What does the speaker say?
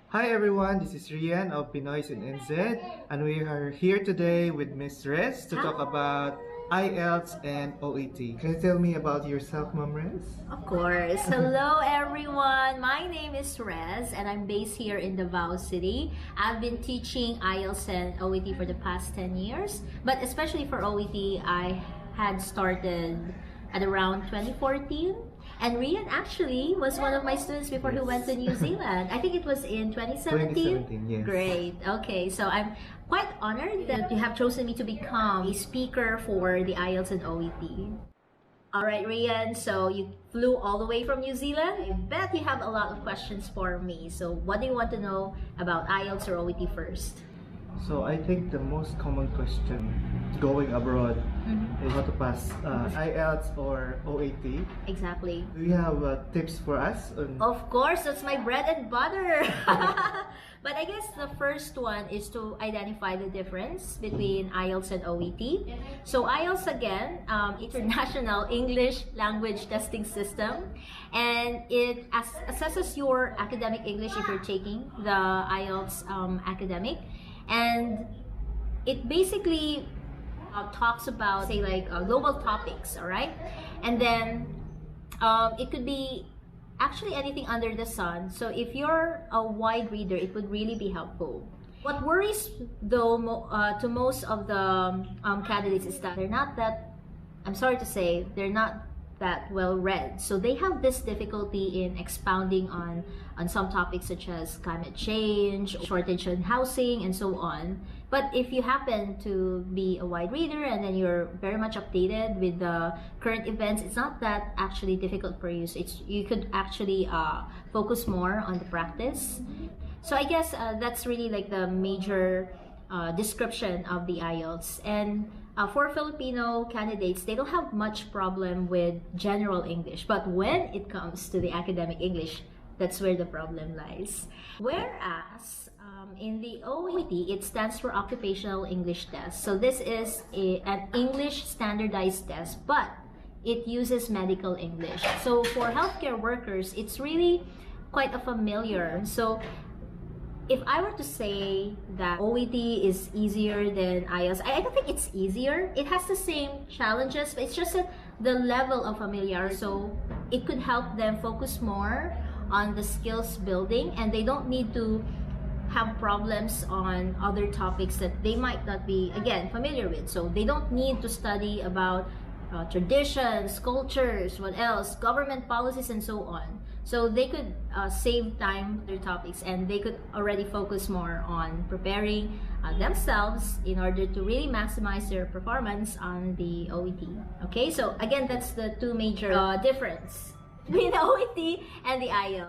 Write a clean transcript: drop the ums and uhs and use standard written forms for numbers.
Hi everyone, this is Rian of Pinoy's in NZ, and we are here today with Miss Rez to talk about IELTS and OET. Can you tell me about yourself, Ma'am Rez? Of course. Hello everyone. My name is Rez and I'm based here in Davao City. I've been teaching IELTS and OET for the past 10 years, but especially for OET, I had started at around 2014. And Rian actually was one of my students before he went to New Zealand. I think it was in 2017? 2017, yes. Great. Okay, so I'm quite honored that you have chosen me to become a speaker for the IELTS and OET. Alright, Rian, so you flew all the way from New Zealand. I bet you have a lot of questions for me. So what do you want to know about IELTS or OET first? So I think the most common question going abroad is how to pass IELTS or OET. Exactly. Do you have tips for us? Of course, that's my bread and butter. But I guess the first one is to identify the difference between IELTS and OET. So IELTS, again, International English Language Testing System, and it assesses your academic English if you're taking the IELTS academic, and it basically talks about, say, like global topics, all right? And then it could be actually anything under the sun. So if you're a wide reader, it would really be helpful. What worries, though, to most of the candidates is that they're not that, I'm sorry to say, they're not that well read. So they have this difficulty in expounding on some topics such as climate change, shortage in housing, and so on. But if you happen to be a wide reader and then you're very much updated with the current events, it's not that actually difficult for you. So you could actually focus more on the practice. So I guess that's really like the major description of the IELTS. And for Filipino candidates, they don't have much problem with general English. But when it comes to the academic English, that's where the problem lies. Whereas in the OET, it stands for Occupational English Test. So this is an English standardized test, but it uses medical English. So for healthcare workers, it's really quite a familiar. So if I were to say that OET is easier than IELTS, I don't think it's easier. It has the same challenges, but it's just that the level of familiarity. So it could help them focus more on the skills building, and they don't need to have problems on other topics that they might not be, again, familiar with. So they don't need to study about traditions, cultures, what else, government policies, and so on. So they could save time for their topics, and they could already focus more on preparing themselves in order to really maximize their performance on the OET. Okay, so again, that's the two major difference between the OET and the IELTS.